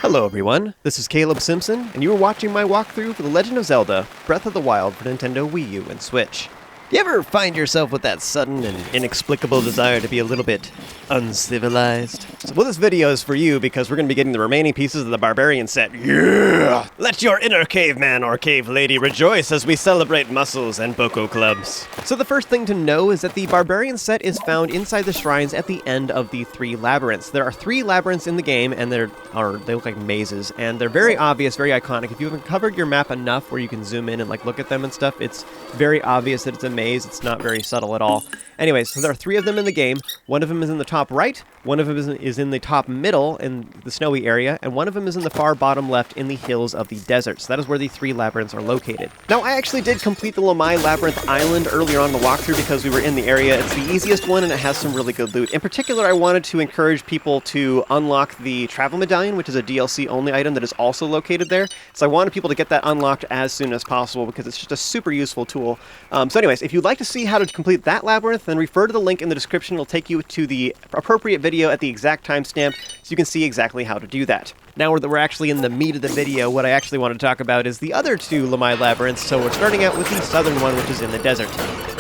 Hello everyone, this is Caleb Simpson, and you are watching my walkthrough for The Legend of Zelda, Breath of the Wild for Nintendo Wii U and Switch. Do you ever find yourself with that sudden and inexplicable desire to be a little bit uncivilized? Well, this video is for you because we're going to be getting the remaining pieces of the Barbarian set. Yeah! Let your inner caveman or cave lady rejoice as we celebrate muscles and boko clubs. So the first thing to know is that the Barbarian set is found inside the shrines at the end of the 3 labyrinths. There are 3 labyrinths in the game, and they look like mazes, and they're very obvious, very iconic. If you haven't covered your map enough where you can zoom in and look at them and stuff, it's very obvious that it's a maze. It's not very subtle at all. Anyways, so there are 3 of them in the game. One of them is in the top right, one of them is in the top middle in the snowy area, and one of them is in the far bottom left in the hills of the desert. So that is where the 3 labyrinths are located. Now, I actually did complete the Lomei Labyrinth Island earlier on in the walkthrough because we were in the area. It's the easiest one, and it has some really good loot. In particular, I wanted to encourage people to unlock the Travel Medallion, which is a DLC-only item that is also located there. So I wanted people to get that unlocked as soon as possible because it's just a super useful tool. So anyways, if you'd like to see how to complete that labyrinth, then refer to the link in the description. It'll take you to the appropriate video at the exact timestamp so you can see exactly how to do that. Now that we're actually in the meat of the video, what I actually want to talk about is the other 2 Lomei Labyrinths, so we're starting out with the southern one, which is in the desert.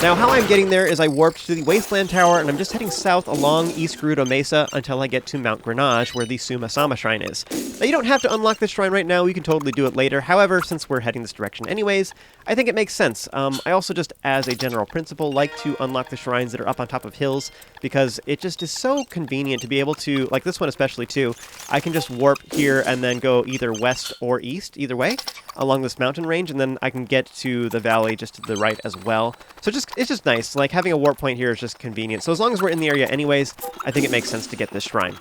Now, how I'm getting there is I warped to the Wasteland Tower, and I'm just heading south along East Gerudo Mesa until I get to Mount Grenache, where the Suma Shrine is. Now, you don't have to unlock this shrine right now, you can totally do it later. However, since we're heading this direction anyways, I think it makes sense. I also just, as a general principle, like to unlock the shrines that are up on top of hills, because it just is so convenient to be able to, like this one especially too, I can just warp here and then go either west or east, either way, along this mountain range, and then I can get to the valley just to the right as well. So it's just nice. Like, having a warp point here is just convenient. So as long as we're in the area anyways, I think it makes sense to get this shrine.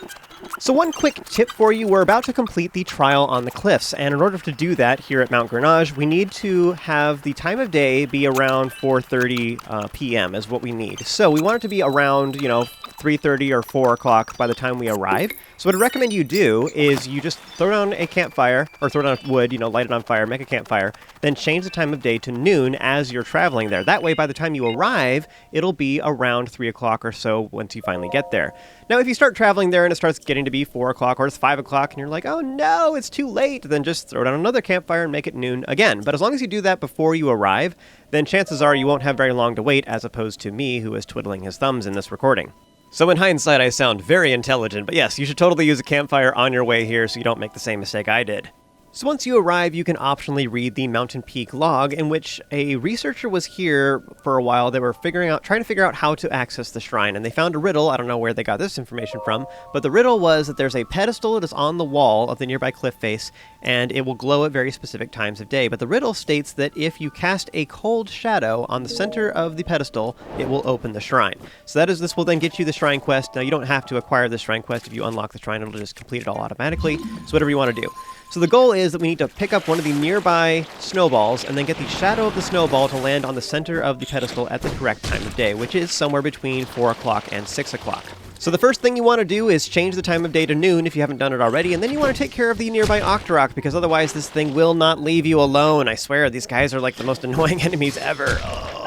So one quick tip for you, we're about to complete the trial on the cliffs, and in order to do that here at Mount Grenache, we need to have the time of day be around 4:30 p.m. is what we need. So we want it to be around, 3:30 or 4 o'clock by the time we arrive. So what I recommend you do is you just throw down a campfire, or throw down wood, light it on fire, make a campfire, then change the time of day to noon as you're traveling there. That way, by the time you arrive, it'll be around 3 o'clock or so once you finally get there. Now, if you start traveling there and it starts getting to be 4 o'clock or it's 5 o'clock and you're like, oh no, it's too late, then just throw down another campfire and make it noon again. But as long as you do that before you arrive, then chances are you won't have very long to wait, as opposed to me, who is twiddling his thumbs in this recording. So in hindsight, I sound very intelligent, but yes, you should totally use a campfire on your way here so you don't make the same mistake I did. So once you arrive, you can optionally read the Mountain Peak log, in which a researcher was here for a while. They were trying to figure out how to access the shrine, and they found a riddle. I don't know where they got this information from, but the riddle was that there's a pedestal that is on the wall of the nearby cliff face, and it will glow at very specific times of day. But the riddle states that if you cast a cold shadow on the center of the pedestal, it will open the shrine. So this will then get you the shrine quest. Now, you don't have to acquire the shrine quest. If you unlock the shrine, it'll just complete it all automatically. So whatever you want to do. So the goal is that we need to pick up one of the nearby snowballs and then get the shadow of the snowball to land on the center of the pedestal at the correct time of day, which is somewhere between 4 o'clock and 6 o'clock. So the first thing you want to do is change the time of day to noon if you haven't done it already, and then you want to take care of the nearby Octorok, because otherwise this thing will not leave you alone. I swear, these guys are like the most annoying enemies ever. Ugh.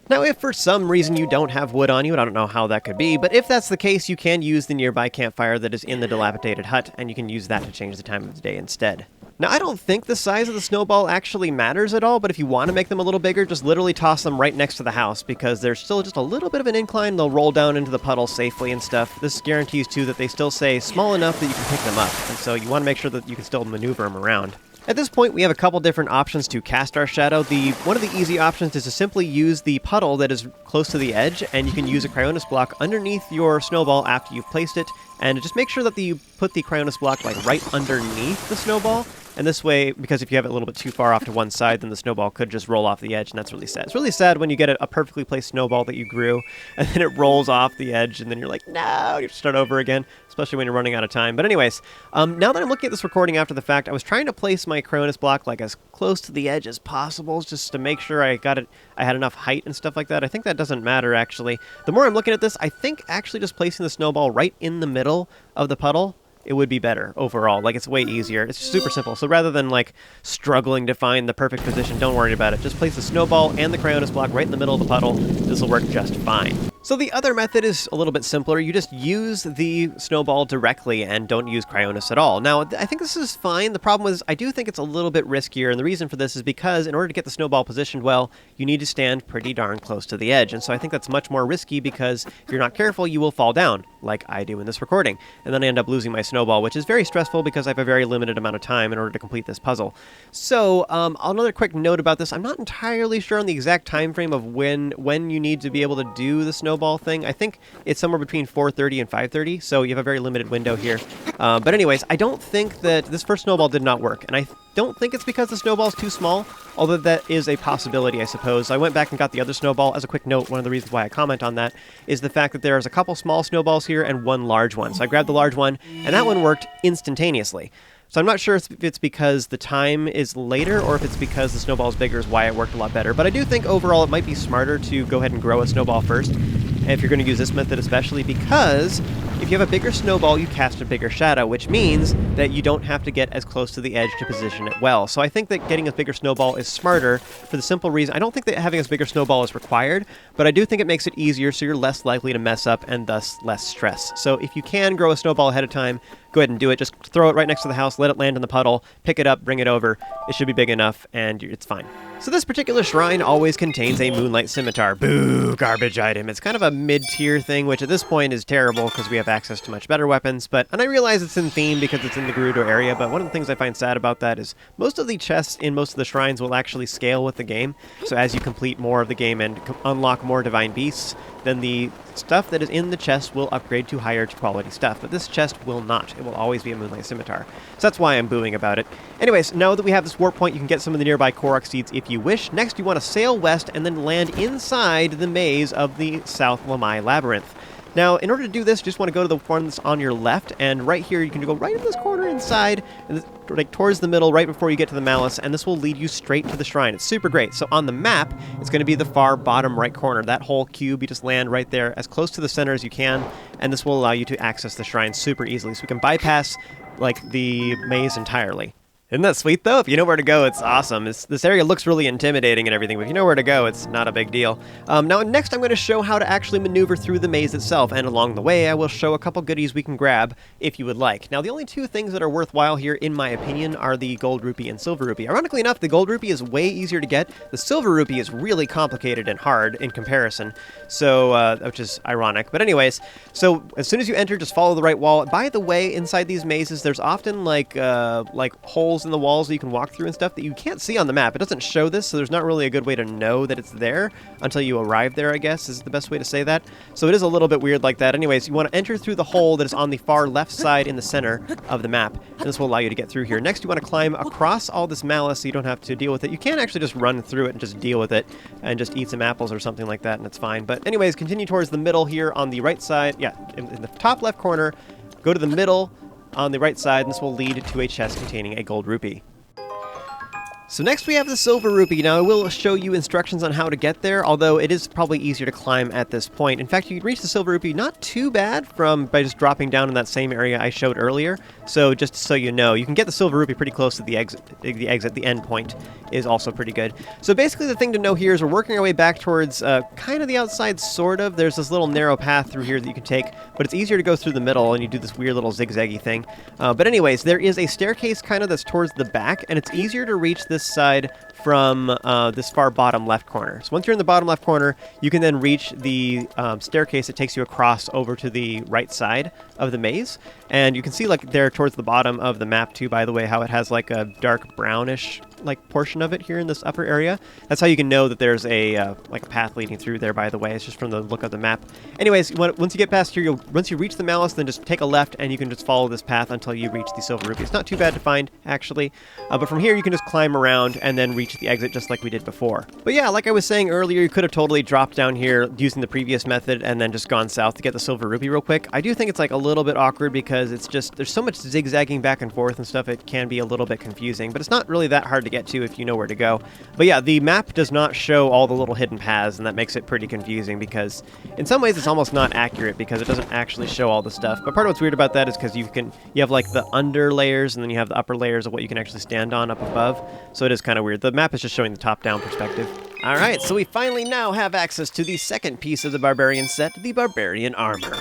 Now, if for some reason you don't have wood on you, and I don't know how that could be, but if that's the case, you can use the nearby campfire that is in the dilapidated hut, and you can use that to change the time of the day instead. Now, I don't think the size of the snowball actually matters at all, but if you want to make them a little bigger, just literally toss them right next to the house, because there's still just a little bit of an incline. They'll roll down into the puddle safely and stuff. This guarantees, too, that they still stay small enough that you can pick them up, and so you want to make sure that you can still maneuver them around. At this point, we have a couple different options to cast our shadow. One of the easy options is to simply use the puddle that is close to the edge, and you can use a Cryonis block underneath your snowball after you've placed it, and just make sure that you put the Cryonis block right underneath the snowball. And this way, because if you have it a little bit too far off to one side, then the snowball could just roll off the edge, and that's really sad. It's really sad when you get a perfectly placed snowball that you grew, and then it rolls off the edge, and then you're like, no, you have to start over again, especially when you're running out of time. But anyways, now that I'm looking at this recording after the fact, I was trying to place my Cryonis block as close to the edge as possible, just to make sure I had enough height and stuff like that. I think that doesn't matter, actually. The more I'm looking at this, I think actually just placing the snowball right in the middle of the puddle, it would be better overall. It's way easier. It's super simple. So rather than struggling to find the perfect position, don't worry about it. Just place the snowball and the Cryonis block right in the middle of the puddle. This will work just fine. So the other method is a little bit simpler. You just use the snowball directly and don't use Cryonis at all. Now, I think this is fine. The problem is I do think it's a little bit riskier, and the reason for this is because in order to get the snowball positioned well, you need to stand pretty darn close to the edge. And so I think that's much more risky because if you're not careful, you will fall down, like I do in this recording. And then I end up losing my snowball, which is very stressful because I have a very limited amount of time in order to complete this puzzle. So another quick note about this, I'm not entirely sure on the exact time frame of when you need to be able to do the snowball thing. I think it's somewhere between 4:30 and 5:30, so you have a very limited window here. But anyways, I don't think that this first snowball did not work, and I don't think it's because the snowball's too small, although that is a possibility, I suppose. I went back and got the other snowball. As a quick note, one of the reasons why I comment on that is the fact that there's a couple small snowballs here and one large one. So I grabbed the large one, and that one worked instantaneously. So I'm not sure if it's because the time is later or if it's because the snowball is bigger is why it worked a lot better. But I do think overall it might be smarter to go ahead and grow a snowball first, if you're going to use this method especially, because if you have a bigger snowball, you cast a bigger shadow, which means that you don't have to get as close to the edge to position it well. So I think that getting a bigger snowball is smarter for the simple reason, I don't think that having a bigger snowball is required, but I do think it makes it easier so you're less likely to mess up and thus less stress. So if you can grow a snowball ahead of time, go ahead and do it. Just throw it right next to the house, let it land in the puddle, pick it up, bring it over. It should be big enough, and it's fine. So this particular shrine always contains a moonlight scimitar. Boo, garbage item. It's kind of a mid-tier thing, which at this point is terrible because we have access to much better weapons, and I realize it's in theme because it's in the Gerudo area, but one of the things I find sad about that is most of the chests in most of the shrines will actually scale with the game. So as you complete more of the game and unlock more divine beasts, then the stuff that is in the chest will upgrade to higher quality stuff, but this chest will not. It will always be a moonlight scimitar. So that's why I'm booing about it. Anyways, now that we have this warp point, you can get some of the nearby Korok seeds if you wish. Next, you want to sail west and then land inside the maze of the South Lomei Labyrinth. Now, in order to do this, you just want to go to the one that's on your left, and right here you can go right in this corner inside, and like towards the middle, right before you get to the malice, and this will lead you straight to the shrine. It's super great. So on the map, it's going to be the far bottom right corner. That whole cube, you just land right there, as close to the center as you can, and this will allow you to access the shrine super easily. So we can bypass like the maze entirely. Isn't that sweet, though? If you know where to go, it's awesome. This area looks really intimidating and everything, but if you know where to go, it's not a big deal. Now, next I'm going to show how to actually maneuver through the maze itself, and along the way, I will show a couple goodies we can grab if you would like. Now, the only two things that are worthwhile here, in my opinion, are the gold rupee and silver rupee. Ironically enough, the gold rupee is way easier to get. The silver rupee is really complicated and hard in comparison, so which is ironic. But anyways, so as soon as you enter, just follow the right wall. By the way, inside these mazes, there's often like holes in the walls that you can walk through and stuff that you can't see on the map. It doesn't show this, so there's not really a good way to know that it's there until you arrive there, I guess, is the best way to say that. So it is a little bit weird like that. Anyways, you want to enter through the hole that is on the far left side in the center of the map, and this will allow you to get through here. Next, you want to climb across all this malice so you don't have to deal with it. You can actually just run through it and just deal with it and just eat some apples or something like that, and it's fine. But anyways, continue towards the middle here on the right side. Yeah, in the top left corner, go to the middle on the right side, and this will lead to a chest containing a gold rupee. So next we have the silver rupee. Now I will show you instructions on how to get there, although it is probably easier to climb at this point. In fact, you can reach the silver rupee not too bad by just dropping down in that same area I showed earlier. So just so you know, you can get the silver rupee pretty close to the exit. The end point is also pretty good. So basically the thing to know here is we're working our way back towards kind of the outside, sort of. There's this little narrow path through here that you can take, but it's easier to go through the middle and you do this weird little zigzaggy thing. But anyways, there is a staircase kind of that's towards the back, and it's easier to reach this side from this far bottom left corner. So once you're in the bottom left corner, you can then reach the staircase that takes you across over to the right side of the maze. And you can see like there towards the bottom of the map too, by the way, how it has like a dark brownish like portion of it here in this upper area. That's how you can know that there's a like a path leading through there, by the way. It's just from the look of the map. Anyways, once you get past here, once you reach the malice, then just take a left and you can just follow this path until you reach the silver rupee. It's not too bad to find, actually. But from here, you can just climb around and then reach the exit just like we did before. But yeah, like I was saying earlier, you could have totally dropped down here using the previous method and then just gone south to get the silver rupee real quick. I do think it's like a little bit awkward because it's just, there's so much zigzagging back and forth and stuff, it can be a little bit confusing, but it's not really that hard to get to if you know where to go. But yeah, the map does not show all the little hidden paths, and that makes it pretty confusing because in some ways it's almost not accurate because it doesn't actually show all the stuff. But part of what's weird about that is because you have like the under layers and then you have the upper layers of what you can actually stand on up above. So it is kind of weird. The map is just showing the top-down perspective. Alright, so we finally now have access to the second piece of the Barbarian set, the Barbarian armor.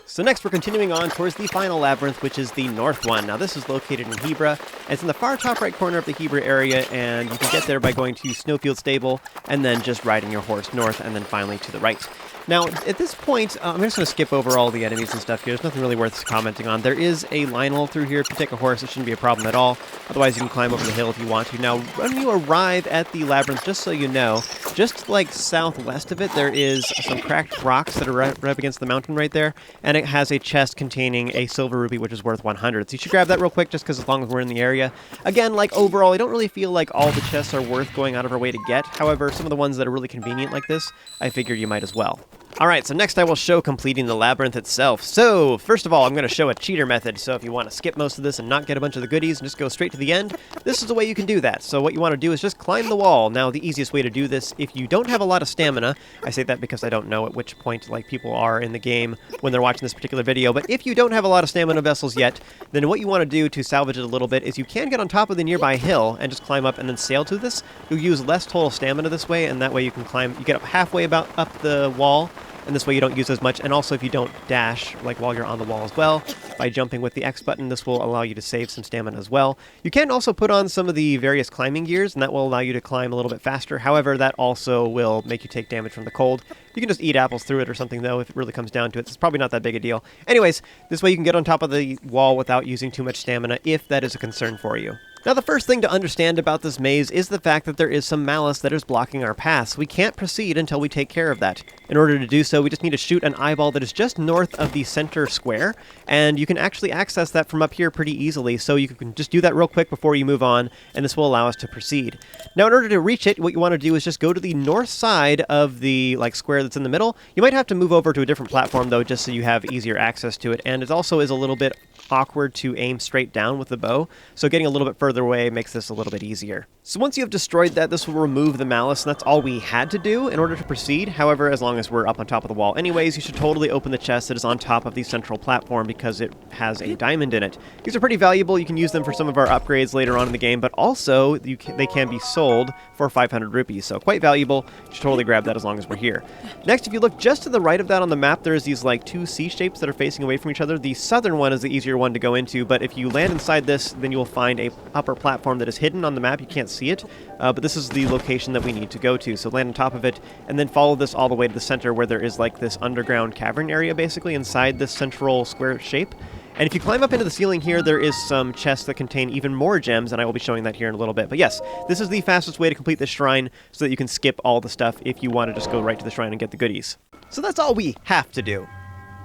So next we're continuing on towards the final labyrinth, which is the north one. Now this is located in Hebra. It's in the far top right corner of the Hebra area, and you can get there by going to Snowfield Stable, and then just riding your horse north, and then finally to the right. Now, at this point, I'm just going to skip over all the enemies and stuff here. There's nothing really worth commenting on. There is a Lionel through here. If you take a horse, it shouldn't be a problem at all. Otherwise, you can climb over the hill if you want to. Now, when you arrive at the labyrinth, just so you know, just like southwest of it, there is some cracked rocks that are right up against the mountain right there, and it has a chest containing a silver rupee, which is worth 100. So you should grab that real quick, just because as long as we're in the area. Again, like overall, I don't really feel like all the chests are worth going out of our way to get. However, some of the ones that are really convenient like this, I figured you might as well. Alright, so next I will show completing the labyrinth itself. So, first of all, I'm going to show a cheater method, so if you want to skip most of this and not get a bunch of the goodies and just go straight to the end, this is the way you can do that. So what you want to do is just climb the wall. Now, the easiest way to do this, if you don't have a lot of stamina, I say that because I don't know at which point like people are in the game when they're watching this particular video, but if you don't have a lot of stamina vessels yet, then what you want to do to salvage it a little bit is you can get on top of the nearby hill and just climb up and then sail to this. You'll use less total stamina this way, and that way you can climb, you get up halfway about up the wall, and this way you don't use as much, and also if you don't dash, like while you're on the wall as well, by jumping with the X button, this will allow you to save some stamina as well. You can also put on some of the various climbing gears, and that will allow you to climb a little bit faster. However, that also will make you take damage from the cold. You can just eat apples through it or something, though, if it really comes down to it. It's probably not that big a deal. Anyways, this way you can get on top of the wall without using too much stamina, if that is a concern for you. Now, the first thing to understand about this maze is the fact that there is some malice that is blocking our paths. We can't proceed until we take care of that. In order to do so, we just need to shoot an eyeball that is just north of the center square, and you can actually access that from up here pretty easily, so you can just do that real quick before you move on, and this will allow us to proceed. Now, in order to reach it, what you want to do is just go to the north side of the square that's in the middle. You might have to move over to a different platform, though, just so you have easier access to it, and it also is a little bit awkward to aim straight down with the bow, so getting a little bit further away makes this a little bit easier. So once you have destroyed that, this will remove the malice, and that's all we had to do in order to proceed. However, as long as we're up on top of the wall anyways, you should totally open the chest that is on top of the central platform because it has a diamond in it. These are pretty valuable. You can use them for some of our upgrades later on in the game, but also they can be sold for 500 rupees, so quite valuable. You should totally grab that as long as we're here. Next, if you look just to the right of that on the map, there's these two C shapes that are facing away from each other. The southern one is the easier one to go into, but if you land inside this, then you will find a upper platform that is hidden on the map. You can't see it, but this is the location that we need to go to. So land on top of it, and then follow this all the way to the center where there is this underground cavern area basically inside this central square shape. And if you climb up into the ceiling here, there is some chests that contain even more gems, and I will be showing that here in a little bit. But yes, this is the fastest way to complete this shrine so that you can skip all the stuff if you want to just go right to the shrine and get the goodies. So that's all we have to do.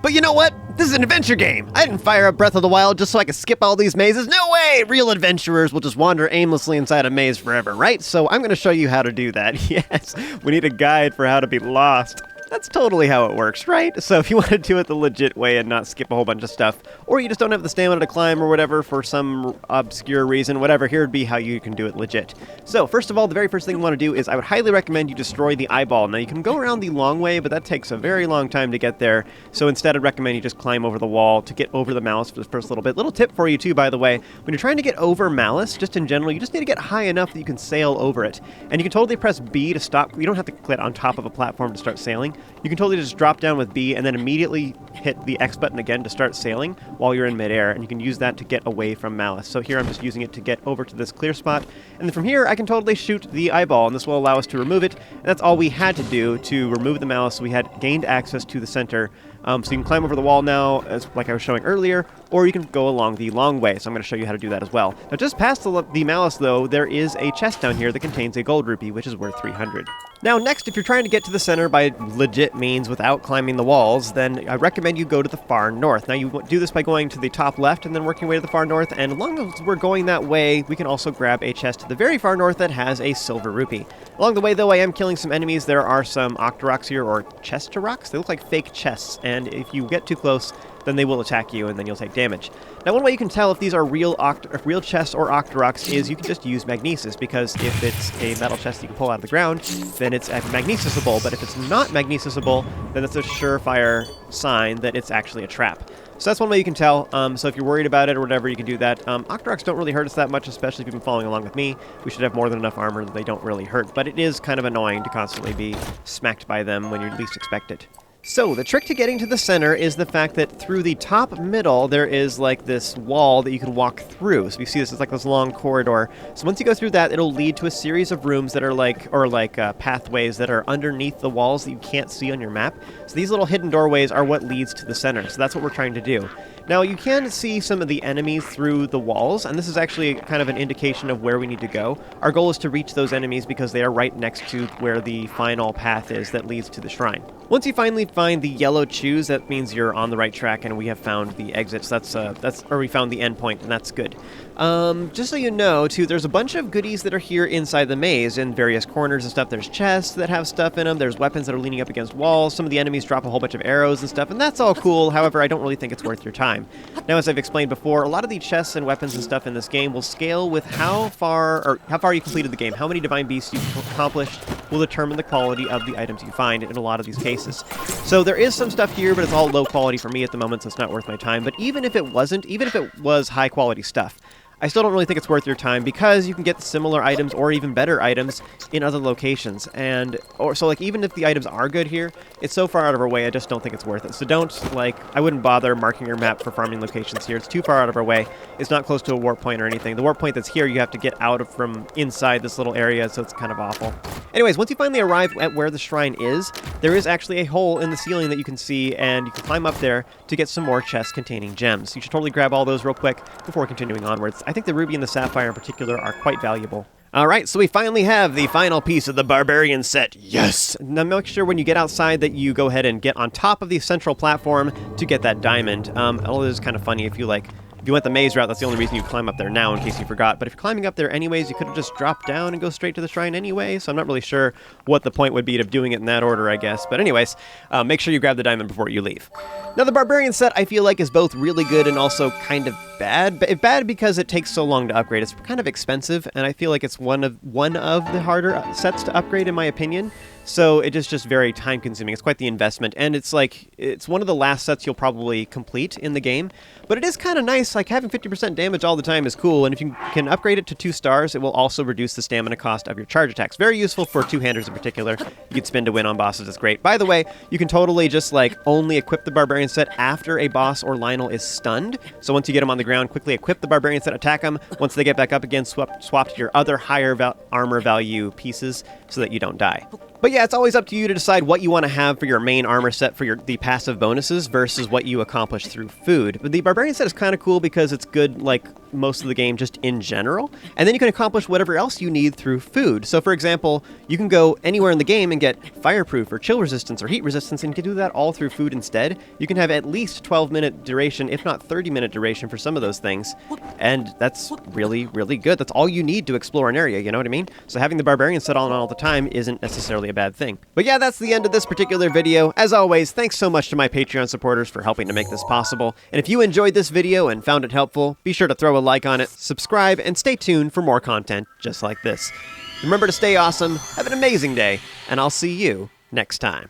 But you know what? This is an adventure game. I didn't fire up Breath of the Wild just so I could skip all these mazes. No way! Real adventurers will just wander aimlessly inside a maze forever, right? So I'm going to show you how to do that. Yes, we need a guide for how to be lost. That's totally how it works, right? So if you want to do it the legit way and not skip a whole bunch of stuff, or you just don't have the stamina to climb or whatever for some obscure reason, whatever, here would be how you can do it legit. So first of all, the very first thing you want to do is I would highly recommend you destroy the eyeball. Now you can go around the long way, but that takes a very long time to get there. So instead I'd recommend you just climb over the wall to get over the malice for the first little bit. Little tip for you too, by the way, when you're trying to get over malice, just in general, you just need to get high enough that you can sail over it. And you can totally press B to stop. You don't have to get on top of a platform to start sailing. You can totally just drop down with B and then immediately hit the X button again to start sailing while you're in midair, and you can use that to get away from malice. So here I'm just using it to get over to this clear spot, and then from here I can totally shoot the eyeball, and this will allow us to remove it, and that's all we had to do to remove the malice. We had gained access to the center. So you can climb over the wall now, like I was showing earlier, or you can go along the long way. So I'm going to show you how to do that as well. Now, just past the malice, though, there is a chest down here that contains a gold rupee, which is worth 300. Now, next, if you're trying to get to the center by legit means without climbing the walls, then I recommend you go to the far north. Now, you do this by going to the top left and then working your way to the far north, and as long as we're going that way, we can also grab a chest to the very far north that has a silver rupee. Along the way, though, I am killing some enemies. There are some Octoroks here, or Chestoroks. They look like fake chests, and if you get too close, then they will attack you, and then you'll take damage. Now, one way you can tell if these are real chests or Octoroks is you can just use magnesis, because if it's a metal chest that you can pull out of the ground, then it's magnesisable, but if it's not magnesisable, then it's a surefire sign that it's actually a trap. So that's one way you can tell. So if you're worried about it or whatever, you can do that. Octoroks don't really hurt us that much, especially if you've been following along with me. We should have more than enough armor that they don't really hurt, but it is kind of annoying to constantly be smacked by them when you least expect it. So, the trick to getting to the center is the fact that through the top middle, there is like this wall that you can walk through. So you see this is like this long corridor. So once you go through that, it'll lead to a series of rooms that are like, pathways that are underneath the walls that you can't see on your map. So these little hidden doorways are what leads to the center. So that's what we're trying to do. Now, you can see some of the enemies through the walls, and this is actually kind of an indication of where we need to go. Our goal is to reach those enemies because they are right next to where the final path is that leads to the shrine. Once you finally find the yellow choose, that means you're on the right track and we have found the exits. Or we found the end point, and that's good. Just so you know, too, there's a bunch of goodies that are here inside the maze in various corners and stuff. There's chests that have stuff in them. There's weapons that are leaning up against walls. Some of the enemies drop a whole bunch of arrows and stuff, and that's all cool. However, I don't really think it's worth your time. Now, as I've explained before, a lot of the chests and weapons and stuff in this game will scale with how far you completed the game. How many divine beasts you've accomplished will determine the quality of the items you find in a lot of these cases. So there is some stuff here, but it's all low quality for me at the moment, so it's not worth my time. But even if it was high quality stuff, I still don't really think it's worth your time because you can get similar items or even better items in other locations. So even if the items are good here, it's so far out of our way, I just don't think it's worth it. So I wouldn't bother marking your map for farming locations here. It's too far out of our way. It's not close to a warp point or anything. The warp point that's here, you have to get from inside this little area, so it's kind of awful. Anyways, once you finally arrive at where the shrine is, there is actually a hole in the ceiling that you can see, and you can climb up there to get some more chests containing gems. You should totally grab all those real quick before continuing onwards. I think the ruby and the sapphire in particular are quite valuable. Alright, so we finally have the final piece of the Barbarian set. Yes! Now make sure when you get outside that you go ahead and get on top of the central platform to get that diamond. Although this is kind of funny if you went the maze route, that's the only reason you climb up there now, in case you forgot. But if you're climbing up there anyways, you could have just dropped down and go straight to the shrine anyway, so I'm not really sure what the point would be of doing it in that order, I guess. But anyways, make sure you grab the diamond before you leave. Now, the Barbarian set, I feel like, is both really good and also kind of bad. Bad because it takes so long to upgrade. It's kind of expensive, and I feel like it's one of the harder sets to upgrade, in my opinion. So it is just very time-consuming. It's quite the investment, and it's one of the last sets you'll probably complete in the game. But it is kind of nice. Like, having 50% damage all the time is cool, and if you can upgrade it to 2 stars, it will also reduce the stamina cost of your charge attacks. Very useful for two-handers in particular. You can spin to win on bosses. It's great. By the way, you can totally just only equip the Barbarian set after a boss or Lionel is stunned. So once you get them on the ground, quickly equip the Barbarian set, attack them. Once they get back up again, swap to your other higher armor value pieces so that you don't die. But yeah, it's always up to you to decide what you want to have for your main armor set for the passive bonuses versus what you accomplish through food. But the Barbarian set is kind of cool because it's good like most of the game just in general. And then you can accomplish whatever else you need through food. So for example, you can go anywhere in the game and get fireproof or chill resistance or heat resistance, and you can do that all through food instead. You can have at least 12-minute duration, if not 30-minute duration for some of those things. And that's really, really good. That's all you need to explore an area, you know what I mean? So having the Barbarian set on all the time isn't necessarily a bad thing. But yeah, that's the end of this particular video. As always, thanks so much to my Patreon supporters for helping to make this possible. And if you enjoyed this video and found it helpful, be sure to throw a like on it, subscribe, and stay tuned for more content just like this. Remember to stay awesome, have an amazing day, and I'll see you next time.